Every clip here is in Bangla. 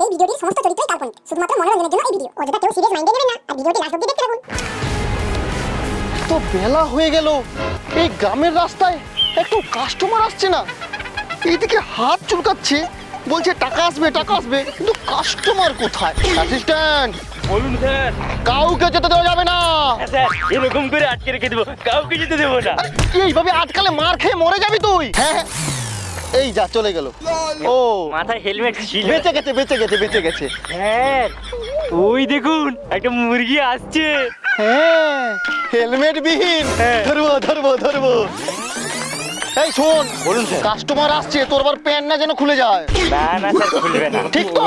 এই ভিডিওটির সমস্ত চরিত্রই কাল্পনিক, শুধুমাত্র মনোরঞ্জনের জন্য এই ভিডিও। অযথা কেউ সিরিয়াস মাইন্ডে নেবেন না আর ভিডিওটি লাস্ট অবধি দেখতে থাকুন। তো বেলা হয়ে গেল, এই গ্রামের রাস্তায় একটু কাস্টমার আসছে না। এইদিকে হাত চুলকাচ্ছে, বলছে টাকা আসবে টাকা আসবে, কিন্তু কাস্টমার কোথায়? অ্যাসিস্ট্যান্ট বলুন স্যার। কাউকে যেতে দেওয়া যাবে না। স্যার এরকম করে আটকে রেখে দেবো, কাউকে যেতে দেবো না। এইভাবে আটকালে মার খেয়ে মরে যাবি তুই। হ্যাঁ হ্যাঁ। এই যা চলে গেল। ও মাথায় হেলমেট ছিল। বেঁচে গেছে বেঁচে গেছে বেঁচে গেছে। স্যার ওই দেখুন একটা মুরগি আসছে। হ্যাঁ হেলমেট বিহীন। হ্যাঁ। ধরবো ধরবো ধরবো। এই শোন, বলুন স্যার। কাস্টমার আসছে, তোর আবার প্যান্ট না যেন খুলে যায়। না না স্যার খুলবে না। ঠিক তো?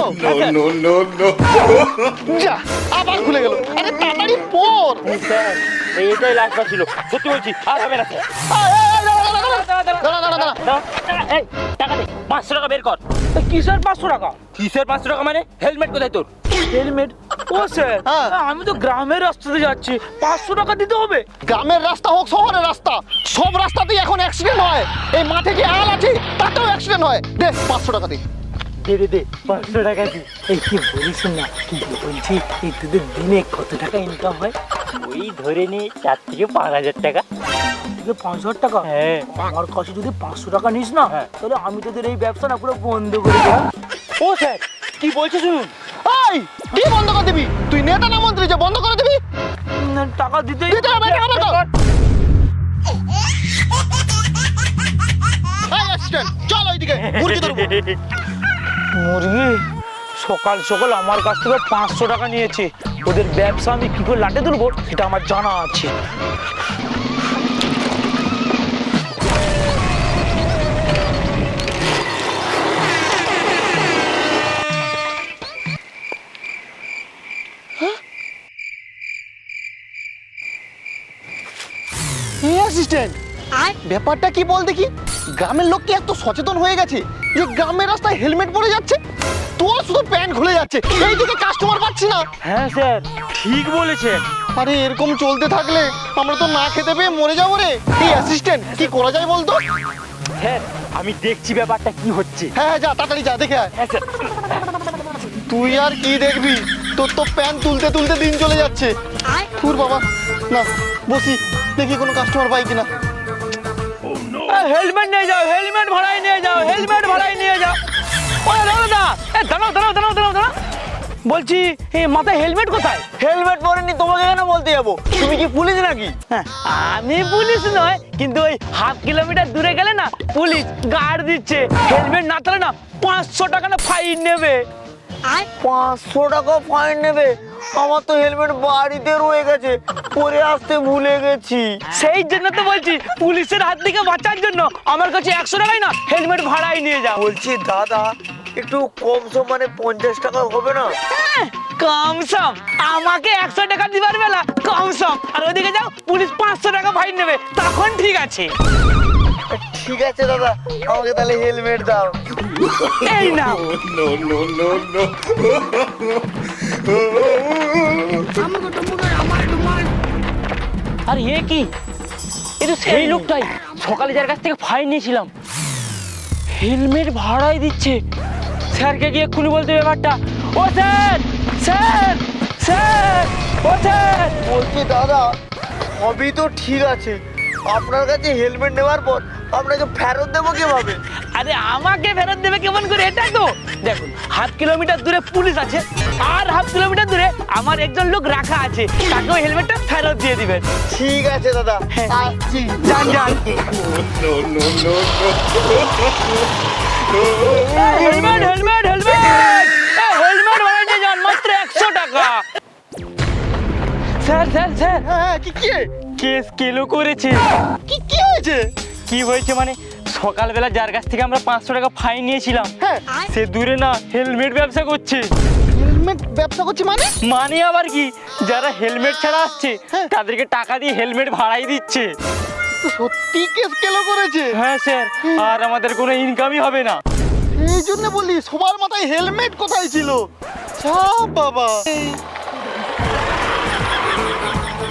যা আবার খুলে গেল। আরে তাড়াতাড়ি পর। স্যার এইটাই লাস্ট ছিল, সত্যি বলছি আর হবে না স্যার। দাঁড়া দাঁড়া দাঁড়া। এই টাকা দে, 500 টাকা বের কর। কিসের 500 টাকা? কিসের 500 টাকা মানে? হেলমেট কোথায় তোর? হেলমেট? ও স্যার হ্যাঁ। আমি তো গ্রামের রাস্তাতে যাচ্ছি, 500 টাকা দিতে হবে? গ্রামের রাস্তা হোক শহরের রাস্তা, সব রাস্তাতেই এখন অ্যাক্সিডেন্ট হয়। এই মাঠে যে আল আছে তাতেও অ্যাক্সিডেন্ট হয়। দে 500 টাকা দে। দে দে দে 500 টাকা দি। এই কি বলিস না, কি বলছি, এই তোদের দিনে কত টাকা ইনকাম হয়? ওই ধরে নে 4 থেকে 5,000 টাকা। 5,000 টাকা? হ্যাঁ। আমার কাছে যদি 500 টাকা নিস না, তাহলে আমি তোদের এই ব্যবসা না পুরো বন্ধ করে দেব। ও স্যার কি বলছিস শুনুন। এই কি বন্ধ করে দিবি? তুই নেতা না মন্ত্রী যে বন্ধ করে দিবি? টাকা দিতে দিতে হবে, টাকা দাও। এই অ্যাসিস্ট্যান্ট চল ওইদিকে, মুরগি ধরবো। মুরগি সকাল সকাল আমার কাছ থেকে 500 টাকা নিয়েছে। ওদের ব্যবসা আমি কি করে লাটে তুলবো সেটা আমার জানা আছে। এই অ্যাসিস্ট্যান্ট ব্যাপারটা কি বল দেখি। গ্রামের লোক কি এত সচেতন হয়ে গেছে যে গ্রামের রাস্তায় হেলমেট পরে যাচ্ছে? তোর শুধু প্যান্ট খুলে যাচ্ছে, এইদিকে কাস্টমার পাচ্ছি না। হ্যাঁ স্যার ঠিক বলেছেন। আরে এরকম চলতে থাকলে আমরা তো না খেতে পেয়ে মরে যাবো রে। এই অ্যাসিস্ট্যান্ট কি করা যায় বলতো? স্যার আমি দেখছি ব্যাপারটা কি হচ্ছে। হ্যাঁ হ্যাঁ যা তাড়াতাড়ি যা দেখে আয়। হ্যাঁ স্যার। তুই আর কি দেখবি, তোর তো প্যান্ট তুলতে তুলতে দিন চলে যাচ্ছে। ফুর বাবা, না বসি দেখি কোনো কাস্টমার পাই কিনা। হেলমেট নিয়ে যাও, হেলমেট ভাড়ায় নিয়ে যাও, হেলমেট ভাড়ায় নিয়ে যাও। ওরে দাদা, দাঁড়াও দাঁড়াও দাঁড়াও দাঁড়াও দাঁড়াও। বলছি এই মাথায় হেলমেট কোথায়? হেলমেট পরেনি তোমাকে কেন বলতে যাবো? তুমি কি পুলিশ নাকি? হ্যাঁ, আমি পুলিশ নয়, কিন্তু ওই ½ কিলোমিটার দূরে গেলে না পুলিশ গার্ড দিচ্ছে। হেলমেট না থাকলে না 500 টাকা না ফাইন নেবে। 500 টাকা ফাইন নেবে? আমার তো হেলমেট বাড়িতে রয়ে গেছে, পরে আসতে ভুলে গেছি। সেই জন্য তো বলছি পুলিশের হাত থেকে বাঁচার জন্য আমার কাছে 100 টাকাই না হেলমেট ভাড়ায় নিয়ে যাও। বলছি দাদা একটু কম সম মানে 50 টাকা হবে না? কম সম আমাকে 100 টাকা দিবার বেলা কম সম, আর ওইদিকে যাও পুলিশ 500 টাকা ফাইন নেবে, তখন ঠিক আছে। ঠিক আছে দাদা, আমাকে তাহলে হেলমেট দাও। এই না আর এ কি, এ তো সেই লোকটাই সকালে যার কাছ থেকে ফাইন নিয়েছিলাম। হেলমেট ভাড়াই দিচ্ছে। স্যারকে গিয়ে এক্ষুনি বলতে ব্যাপারটা। ও স্যার, স্যার, স্যার, ও স্যার। বলছি দাদা সবই তো ঠিক আছে, আপনার কাছে হেলমেট নেওয়ার পর আপনাকে ফেরত দেবো কিভাবে? আরে আমাকে ফেরত দেবে কেমন করে? এটাই তো দেখুন, ½ কিলোমিটার দূরে পুলিশ আছে, আর ½ কিলোমিটার দূরে আমার একজন লোক রাখা আছে, তাকেও হেলমেটটা ফেরত দিয়ে দিবেন। ঠিক আছে দাদা, আসছি। যান যান। হেলমেট হেলমেট হেলমেট হেলমেট ভাড়া নিয়ে যান, মাত্র 100 টাকা। স্যার স্যার স্যার, হ্যাঁ কি কি কেস কেলো করেছে। কি হয়েছে? কি হয়েছে মানে, সকালবেলা যার কাছ থেকে আমরা 500 টাকা ফাইন নিয়েছিলাম, হ্যাঁ সে দূরে না হেলমেট ব্যবসা করছে। হেলমেট ব্যবসা করছি মানে? মানে আবার কি, যারা হেলমেট ছাড়া আসছে তাদেরকে টাকা দিয়ে হেলমেট ভাড়াই দিচ্ছে। তো সত্যি কেস কেলো করেছে? হ্যাঁ স্যার, আর আমাদের কোনো ইনকামই হবে না। এই জন্য বলি সবার মাথায় হেলমেট কোথায় ছিল? যা বাবা,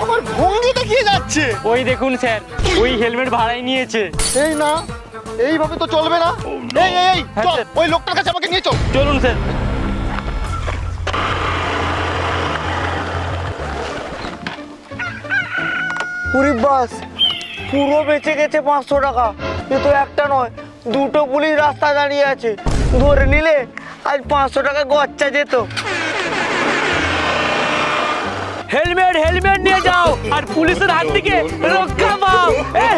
আমার ভঙ্গি দেখিয়ে যাচ্ছে। ওই দেখুন স্যার, ওই হেলমেট ভাড়াই নিয়েছে। এই না, এইভাবে তো চলবে না। এই এই এই হ্যাঁ, চল স্যার। ওই লোকটার কাছে আমাকে নিয়ে চল। চলুন স্যার। পুরি বাস পুরো বেঁচে গেছে 500 টাকা। এ তো একটা নয়, দুটো পুলিশ রাস্তায় দাঁড়িয়ে আছে, ধরে নিলে আজ 500 টাকা গচ্চা যেত। হেলমেট হেলমেট নিয়ে যাও আর পুলিশের হাত থেকে রক্ষা পাও।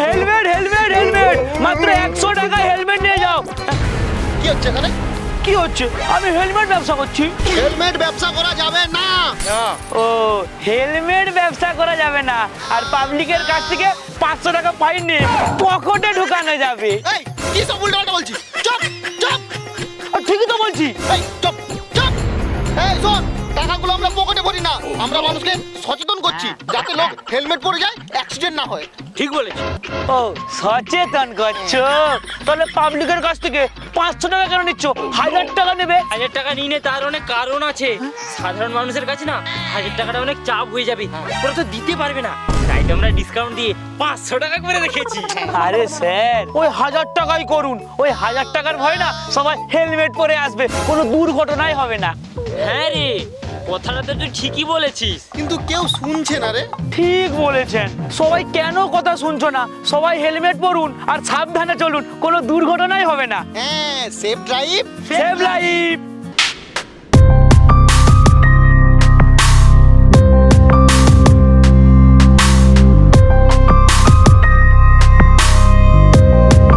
হেলমেট হেলমেট হেলমেট, মাত্র 100 টাকা হেলমেট নিয়ে যাও। কি হচ্ছে এখানে? কি হচ্ছে? আমি হেলমেট ব্যবসা করছি। হেলমেট ব্যবসা করা যাবে না। ও, হেলমেট ব্যবসা করা যাবে না আর পাবলিকের কাছ থেকে 500 টাকা ফাইন নিয়ে পকেটে ঢুকানো যাবে। এই কি সব উল্টাপাল্টা বলছিস? চুপ চুপ। ঠিকই তো বলছি। এই চুপ চুপ। এই শোন, টাকাগুলো আমরা পকেটে ভরি না, আমরা মানুষকে সচেতন করছি যাতে লোক হেলমেট পরে যায়, অ্যাক্সিডেন্ট না হয়। ঠিক বলেছি। ও, সচেতন করছো? তাহলে পাবলিকের কাছ থেকে 500 টাকা কেন নিচ্ছ? 1000 টাকা নেবে। 1000 টাকা নিয়ে নে, তার অনেক কারণ আছে। সাধারণ মানুষের কাছে না 1000 টাকাটা অনেক চাপ হয়ে যাবে, ওরা তো দিতে পারবে না, তাই তো আমরা ডিসকাউন্ট দিয়ে 500 টাকা করে রেখেছি। আরে স্যার, ওই 1000 টাকাই করুন। ওই 1000 টাকার ভয় না সবাই হেলমেট পরে আসবে, কোনো দুর্ঘটনাই হবে না। হ্যাঁ রে, কথাটা তো তুই ঠিকই বলেছিস। কিন্তু কেউ শুনছে না রে। ঠিক বলেছেন, সবাই কেন কথা শুনছো না? সবাই হেলমেট পরুন আর সাবধানে চলুন, কোনো দুর্ঘটনাই হবে না। হ্যাঁ, সেফ ড্রাইভ। Save life.